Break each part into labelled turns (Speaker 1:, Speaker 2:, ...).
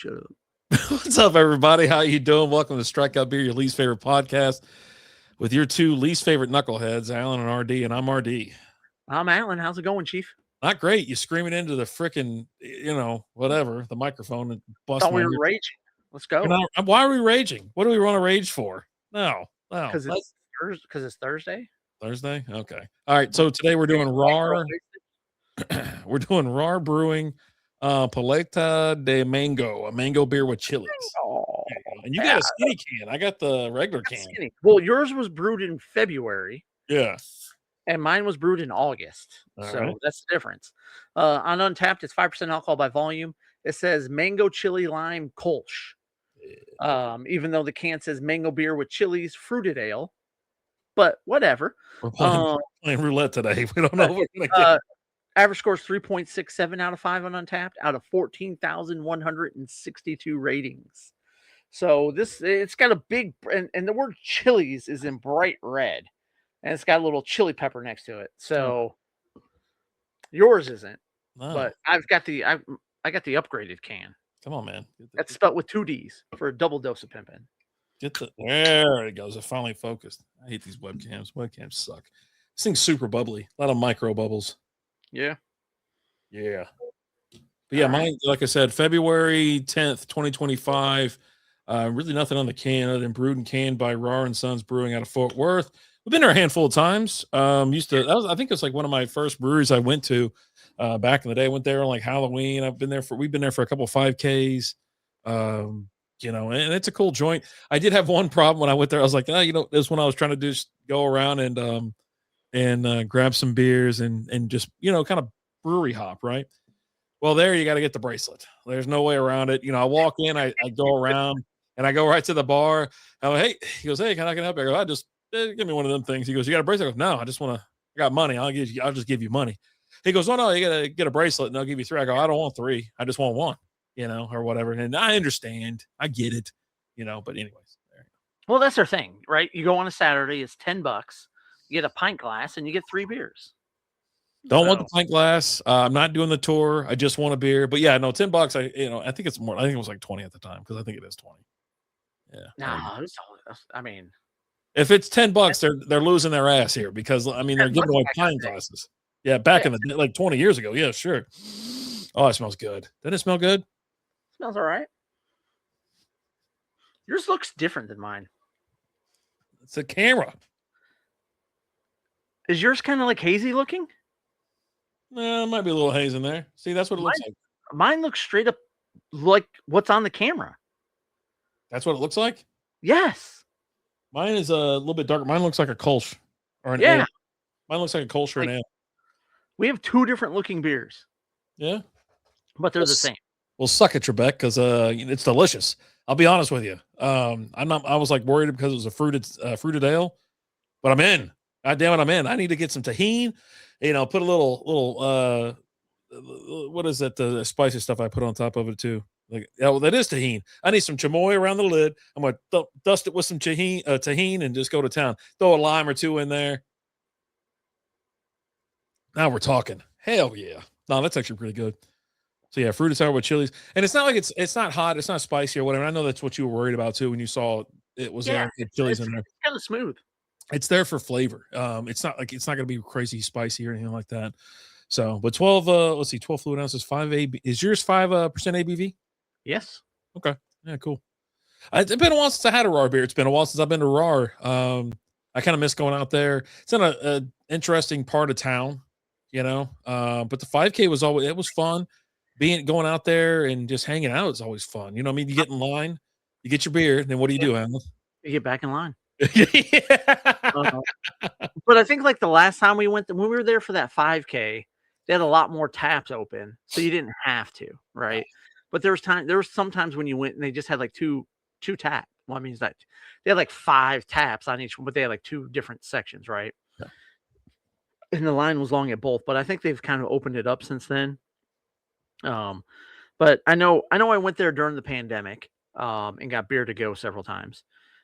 Speaker 1: shut up.
Speaker 2: What's up, everybody? How you doing? Welcome to Strikeout Beer, your least favorite podcast, with your two least favorite knuckleheads, Alan and RD, and I'm RD.
Speaker 1: I'm Alan. How's it going, Chief?
Speaker 2: Not great. You screaming into the freaking, whatever, the microphone and bust
Speaker 1: Thought
Speaker 2: my
Speaker 1: we
Speaker 2: ear.
Speaker 1: were raging. Let's go.
Speaker 2: Why are we raging? What do we want to rage for? No.
Speaker 1: Because it's Thursday.
Speaker 2: Thursday? Okay. All right. So today we're doing Rahr. We're doing Rahr Brewing, Paleta De Mango, a mango beer with chilies.
Speaker 1: Oh,
Speaker 2: and you got a skinny can. I got the regular can.
Speaker 1: Skinny. Well, yours was brewed in February.
Speaker 2: Yeah.
Speaker 1: And mine was brewed in August. That's the difference. On Untapped, it's 5% alcohol by volume. It says mango chili lime Kolsch. Even though the can says mango beer with chilies, fruited ale. But whatever.
Speaker 2: We're playing roulette today. We don't know what we're going to get.
Speaker 1: Average score is 3.67 out of 5 on Untapped out of 14,162 ratings. So it's got a big, and the word chilies is in bright red, and it's got a little chili pepper next to it. So yours isn't, but I got the upgraded can.
Speaker 2: Come on, man.
Speaker 1: That's spelled with 2 D's for a double dose of pimping.
Speaker 2: There it goes. It finally focused. I hate these webcams. Webcams suck. This thing's super bubbly. A lot of micro bubbles.
Speaker 1: Yeah.
Speaker 2: But yeah, mine, like I said, February 10th, 2025. Really nothing on the can other than brewed and canned by Rahr and Sons Brewing out of Fort Worth. We've been there a handful of times. I think it was like one of my first breweries I went to back in the day. I went there on like Halloween. We've been there for a couple of 5Ks. And it's a cool joint. I did have one problem when I went there. I was like, it was when I was trying to go around and grab some beers and just, kind of brewery hop, right? Well, there you got to get the bracelet. There's no way around it. I walk in, I go around, and I go right to the bar. I'm like, hey, he goes, hey, can I help you? I go, just give me one of them things. He goes, you got a bracelet? I go, no, I got money. I'll just give you money. He goes, oh no, you got to get a bracelet and I'll give you 3. I go, I don't want 3. I just want 1, or whatever. And I understand. I get it, but anyways.
Speaker 1: Well, that's their thing, right? You go on a Saturday, it's $10. You get a pint glass and you get 3 beers.
Speaker 2: Don't want the pint glass. I'm not doing the tour. I just want a beer. But yeah, no, $10. I think it's more. I think it was like 20 at the time because I think it is 20. Yeah.
Speaker 1: No,
Speaker 2: if it's $10, they're losing their ass here because they're giving away pint glasses. Yeah, back in the day, like 20 years ago. Yeah, sure. Oh, it smells good. Doesn't it smell good?
Speaker 1: Smells all right. Yours looks different than mine.
Speaker 2: It's a camera.
Speaker 1: Is yours kind of like hazy looking?
Speaker 2: Might be a little haze in there. See, that's what it looks like.
Speaker 1: Mine looks straight up like what's on the camera.
Speaker 2: That's what it looks like?
Speaker 1: Yes.
Speaker 2: Mine is a little bit darker. Mine looks like a Kolsch or an ale. Mine looks like a Kolsch or an ale. We
Speaker 1: have 2 different looking beers.
Speaker 2: Yeah.
Speaker 1: But they're the same.
Speaker 2: Well, suck it, Trebek, because it's delicious. I'll be honest with you. I was like worried because it was a fruited ale, but I'm in. God damn it, I'm in. I need to get some tahini. Put a little what is that? The spicy stuff I put on top of it too. That is tahini. I need some chamoy around the lid. I'm gonna dust it with some tahini and just go to town. Throw a lime or 2 in there. Now we're talking. Hell yeah! No, that's actually pretty good. So yeah, fruited sour with chilies, and it's not like it's not hot, it's not spicy or whatever. I know that's what you were worried about too when you saw it was chilies in there.
Speaker 1: It's kind of smooth.
Speaker 2: It's there for flavor. It's not going to be crazy spicy or anything like that. So, but 12, 12 fluid ounces, 5 AB. Is yours 5% ABV?
Speaker 1: Yes.
Speaker 2: Okay. Yeah, cool. It's been a while since I had a Rahr beer. It's been a while since I've been to Rahr. I kind of miss going out there. It's in a interesting part of town, but the 5K it was fun. Going out there and just hanging out is always fun. You get in line, you get your beer, then what do you do, Emma?
Speaker 1: You get back in line. But I think like the last time when we were there for that 5K, they had a lot more taps open, so you didn't have to, right? But there was sometimes when you went and they just had like two taps. Well, I mean, that they had like 5 taps on each one, but they had like 2 different sections, right? Yeah. And the line was long at both, but I think they've kind of opened it up since then. But I know I went there during the pandemic, and got beer to go several times.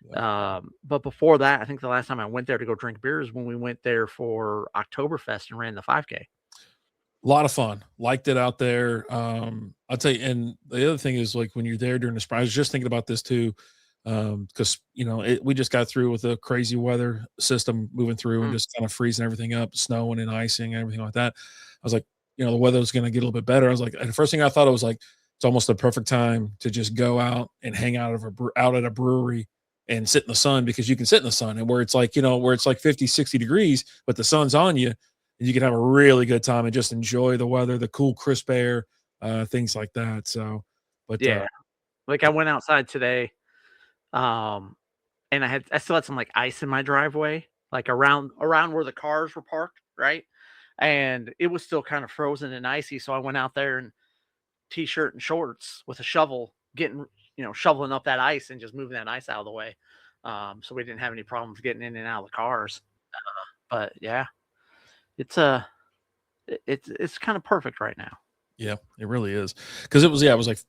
Speaker 1: Yeah. But before that, I think the last time I went there to go drink beer is when we went there for Oktoberfest and ran the 5K.
Speaker 2: A lot of fun. Liked it out there. I'll tell you, and the other thing is like when you're there during the spring, I was just thinking about this too. Because we just got through with a crazy weather system moving through and
Speaker 1: Mm,
Speaker 2: just kind of freezing everything up, snowing and icing and everything like that. I was like, the weather was going to get a little bit better. I was like, and the first thing I thought it was like, it's almost the perfect time to just go out and hang out out at a brewery and sit in the sun because you can sit in the sun and where it's like, where it's like 50, 60 degrees, but the sun's on you and you can have a really good time and just enjoy the weather, the cool, crisp air, things like that. So, but
Speaker 1: yeah. Like, I went outside today, um, and I still had some, like, ice in my driveway, like, around where the cars were parked, right? And it was still kinda frozen and icy, so I went out there in T-shirt and shorts with a shovel, shoveling up that ice and just moving that ice out of the way, so we didn't have any problems getting in and out of the cars. But, yeah, it's, it's kinda perfect right now.
Speaker 2: yeah, it really is. Because it was like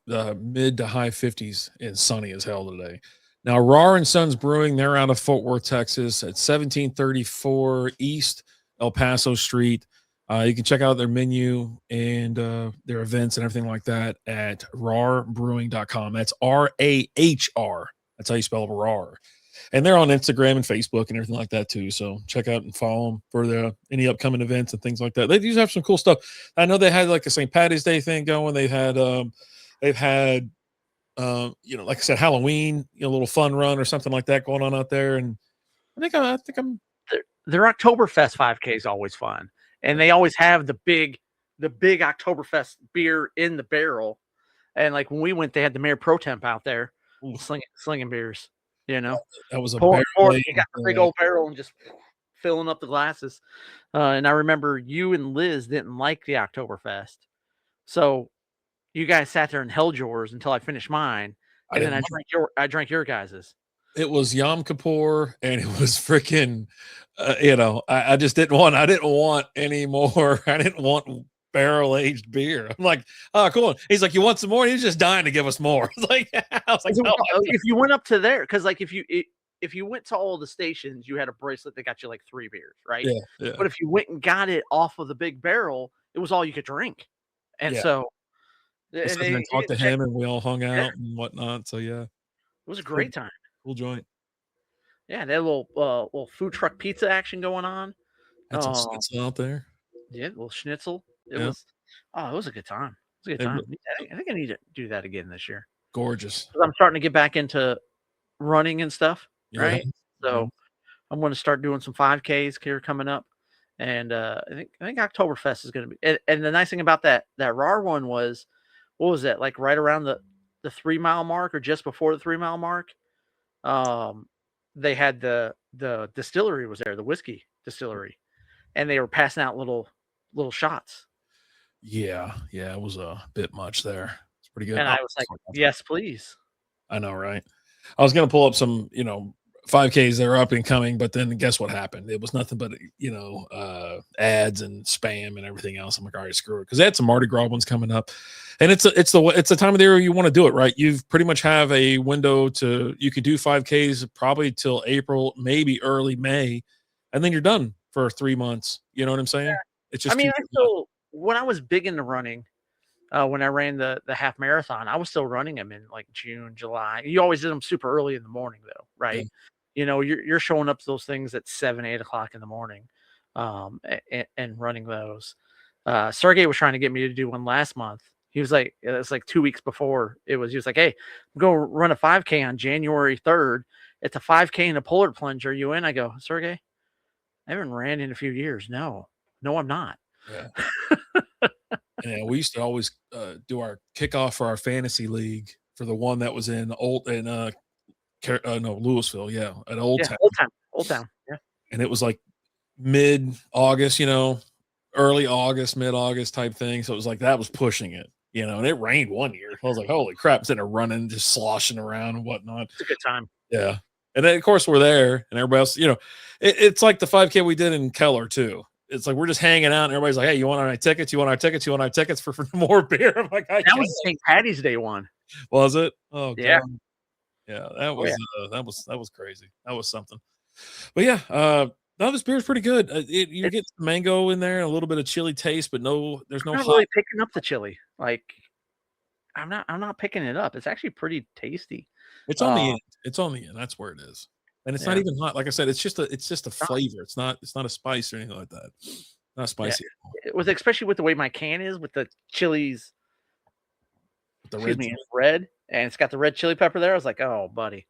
Speaker 2: mid to high 50s and sunny as hell today. Now, Rahr and Sons Brewing, they're out of Fort Worth, Texas at 1734 East El Paso Street. You can check out their menu and their events and everything like that at rahrbrewing.com. That's RAHR. That's how you spell Rahr. And they're on Instagram and Facebook and everything like that too. So check out and follow them for any upcoming events and things like that. They do have some cool stuff. I know they had like a St. Patty's Day thing going. They've had like I said, Halloween, a little fun run or something like that going on out there. And I think I'm
Speaker 1: Their Oktoberfest 5K is always fun, and they always have the big Oktoberfest beer in the barrel, and, like, when we went, they had the mayor pro temp out there
Speaker 2: oof,
Speaker 1: slinging beers, you know?
Speaker 2: that was a
Speaker 1: Pour
Speaker 2: barrel
Speaker 1: they got the big old barrel and just filling up the glasses, and I remember you and Liz didn't like the Oktoberfest, so you guys sat there and held yours until I finished mine,
Speaker 2: I
Speaker 1: and then
Speaker 2: didn't
Speaker 1: I drank your guys's.
Speaker 2: it was Yom Kippur and it was freaking I just I didn't want any more. I didn't want barrel aged beer. I'm like, oh, cool. He's like, you want some more? He's just dying to give us more. It's like, I was like, no,
Speaker 1: If you went up to there, because like if you went to all the stations, you had a bracelet that got you like 3 beers, right?
Speaker 2: yeah, yeah,
Speaker 1: But if you went and got it off of the big barrel, it was all you could drink. And
Speaker 2: yeah.
Speaker 1: so
Speaker 2: I
Speaker 1: and
Speaker 2: sat there
Speaker 1: they
Speaker 2: and
Speaker 1: he
Speaker 2: talked to
Speaker 1: didn't check.
Speaker 2: him and we all hung
Speaker 1: Yeah,
Speaker 2: out and whatnot. So yeah,
Speaker 1: it was a
Speaker 2: cool,
Speaker 1: great time.
Speaker 2: cool joint.
Speaker 1: Yeah, they had a little food truck pizza action going on.
Speaker 2: Had some
Speaker 1: Uh,
Speaker 2: schnitzel out there.
Speaker 1: yeah, little schnitzel. It
Speaker 2: Yeah.
Speaker 1: was it was a good time. It was a good
Speaker 2: It
Speaker 1: time.
Speaker 2: was
Speaker 1: I think I need to do that again this year.
Speaker 2: gorgeous.
Speaker 1: 'Cause I'm starting to get back into running and stuff,
Speaker 2: Yeah.
Speaker 1: right?
Speaker 2: Yeah.
Speaker 1: So I'm gonna start doing some 5Ks here coming up, and, I think Oktoberfest is gonna be and the nice thing about that Rahr one was, what was that, like, right around the 3-mile mark or just before the 3-mile mark, um, they had the distillery was there, the whiskey distillery, and they were passing out little shots,
Speaker 2: Yeah. Yeah. It was a bit much there. It's pretty good.
Speaker 1: and
Speaker 2: Oh,
Speaker 1: I was like,
Speaker 2: sorry about that.
Speaker 1: "Yes, please."
Speaker 2: I know, right? I was gonna pull up some, 5Ks that are up and coming, but then guess what happened? It was nothing but ads and spam and everything else. I'm like, all right, screw it, because they had some Mardi Gras ones coming up, and it's the time of the year you want to do it, right? You've pretty much have a window to you could do 5Ks probably till April, maybe early May, and then you're done for 3 months. You know what I'm saying? It's
Speaker 1: I
Speaker 2: just
Speaker 1: mean,
Speaker 2: too
Speaker 1: I
Speaker 2: much.
Speaker 1: still when I was big into running, when I ran the half marathon, I was still running them in like June, July. You always did them super early in the morning, though,
Speaker 2: Yeah,
Speaker 1: right? You're showing up to those things at 7, 8 o'clock in the morning, and running those. Sergey was trying to get me to do one last month. He was like, it's like 2 weeks before it was. He was like, "Hey, go run a 5K on January 3rd. It's a 5K and a polar plunge. Are you in?" I go, Sergey, I haven't ran in a few years. No, no, I'm not.
Speaker 2: yeah. And we used to always do our kickoff for our fantasy league for the one that was in no, Louisville, yeah, at Old
Speaker 1: Yeah,
Speaker 2: Town,
Speaker 1: Old Town. Yeah,
Speaker 2: and it was like mid-August, early August, mid-August type thing. So it was like that was pushing it, and it rained one year. I was like, holy crap, I'm sitting there running, just sloshing around and whatnot.
Speaker 1: it's a good time.
Speaker 2: Yeah. And then of course we're there and everybody else, it's like the 5K we did in Keller too. It's like we're just hanging out and everybody's like, hey, you want our tickets? You want our tickets? You want our tickets for more beer? I'm like, I
Speaker 1: That
Speaker 2: can't.
Speaker 1: was the St. Patty's Day one.
Speaker 2: Was it? Oh
Speaker 1: Yeah.
Speaker 2: God. Yeah,
Speaker 1: Oh, yeah.
Speaker 2: that was crazy. That was something. But yeah, No, this beer is pretty good. You get some mango in there, and a little bit of chili taste, but there's no
Speaker 1: I'm not
Speaker 2: hot.
Speaker 1: really picking up the chili. Like I'm not picking it up. It's actually pretty tasty.
Speaker 2: It's on the
Speaker 1: Um,
Speaker 2: end. It's on the end. That's where it is. And it's not
Speaker 1: yeah,
Speaker 2: even hot. Like I said, it's just a flavor. It's not a spice or anything like that. Not
Speaker 1: yeah.
Speaker 2: spicy at all.
Speaker 1: With especially with the way my can is with the chilies,
Speaker 2: With the
Speaker 1: excuse
Speaker 2: red
Speaker 1: me,
Speaker 2: chili.
Speaker 1: it's red and it's got the red chili pepper there. I was like, oh, buddy,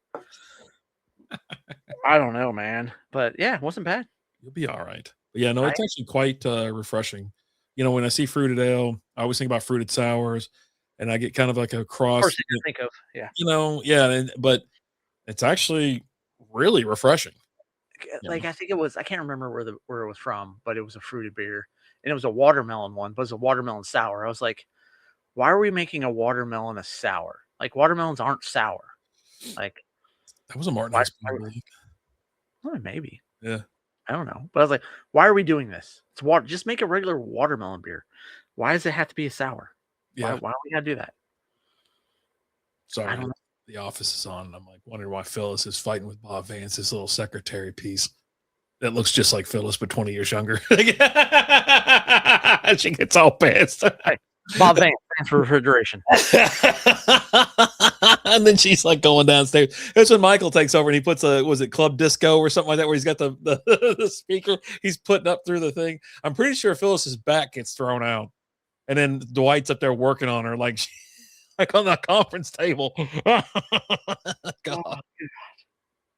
Speaker 1: I don't know, man, but yeah, it wasn't bad.
Speaker 2: You'll be all right. But yeah, no,
Speaker 1: I,
Speaker 2: it's actually quite refreshing. When I see fruited ale, I always think about fruited sours, and I get kind of like a cross.
Speaker 1: first thing I think of, yeah.
Speaker 2: Yeah, but it's actually really refreshing. You know?
Speaker 1: Like I think it was, I can't remember where it was from, but it was a fruited beer and it was a watermelon one, but it was a watermelon sour. I was like, why are we making a watermelon a sour? Like watermelons aren't sour. Like
Speaker 2: That was a Martin
Speaker 1: why?
Speaker 2: House beer, I believe.
Speaker 1: Well, maybe
Speaker 2: Yeah,
Speaker 1: I don't know, but I was like, why are we doing this? It's water. Just make a regular watermelon beer. Why does it have to be a sour? Why?
Speaker 2: yeah.
Speaker 1: Why do we gotta do that? I
Speaker 2: Sorry,
Speaker 1: don't know.
Speaker 2: the office is on, and I'm like wondering why Phyllis is fighting with Bob Vance, this little secretary piece that looks just like Phyllis, but 20 years younger. She gets all pissed.
Speaker 1: Hey, Bob Vance, thanks for refrigeration.
Speaker 2: And then she's like going downstairs. That's when Michael takes over and he puts was it Club Disco or something like that, where he's got the speaker he's putting up through the thing. I'm pretty sure Phyllis's back gets thrown out. And then Dwight's up there working on her like like on the conference table. God.
Speaker 1: Oh,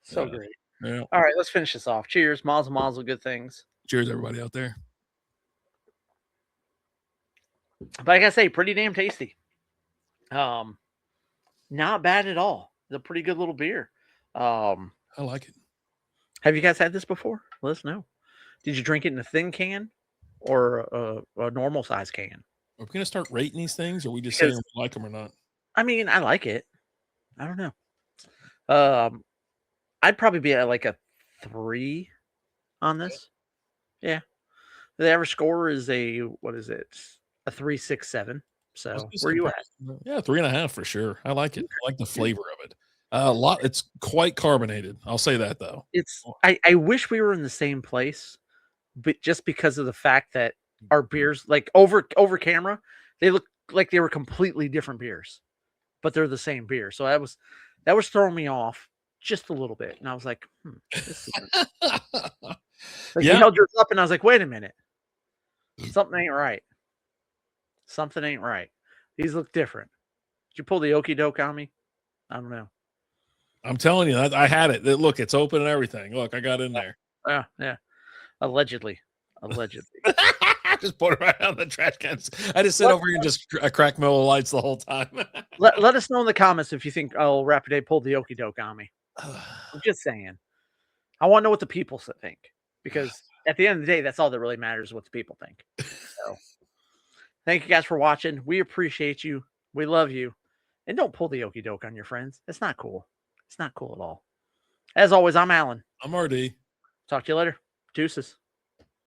Speaker 1: so
Speaker 2: Yeah.
Speaker 1: great.
Speaker 2: Yeah.
Speaker 1: All right, let's finish this off. Cheers, miles and miles of good things.
Speaker 2: Cheers, everybody out there.
Speaker 1: But like I say, pretty damn tasty. Not bad at all. It's a pretty good little beer.
Speaker 2: I like it.
Speaker 1: Have you guys had this before? Let us know. Did you drink it in a thin can or a normal size can?
Speaker 2: Are we gonna start rating these things, or are we just
Speaker 1: Because
Speaker 2: saying we like them or not?
Speaker 1: I mean, I like it. I don't know. I'd probably be at like a 3 on this. Yeah. The average score is what is it? A 3.67. So where are you at?
Speaker 2: Yeah, 3.5 for sure. I like it. I like the flavor of it. A lot. It's quite carbonated. I'll say that though.
Speaker 1: I wish we were in the same place, but just because of the fact that our beers, like over camera, they look like they were completely different beers, but they're the same beer. So that was throwing me off just a little bit, and I was like, this isn't. Like you held yours up, and I was like, wait a minute, something ain't right. Something ain't right. These look different. Did you pull the okey doke on me? I don't know.
Speaker 2: I'm telling you, I had it. Look, it's open and everything. Look, I got in there.
Speaker 1: Yeah. Allegedly.
Speaker 2: I just put it right on the trash cans. I just sit over here and just crack Miller Lights the whole time.
Speaker 1: let us know in the comments if you think Rapidae pulled the okey doke on me. I'm just saying. I want to know what the people think, because at the end of the day, that's all that really matters, what the people think. So, thank you guys for watching. We appreciate you. We love you. And don't pull the okey doke on your friends. It's not cool. It's not cool at all. As always, I'm Alan.
Speaker 2: I'm RD.
Speaker 1: Talk to you later. Deuces.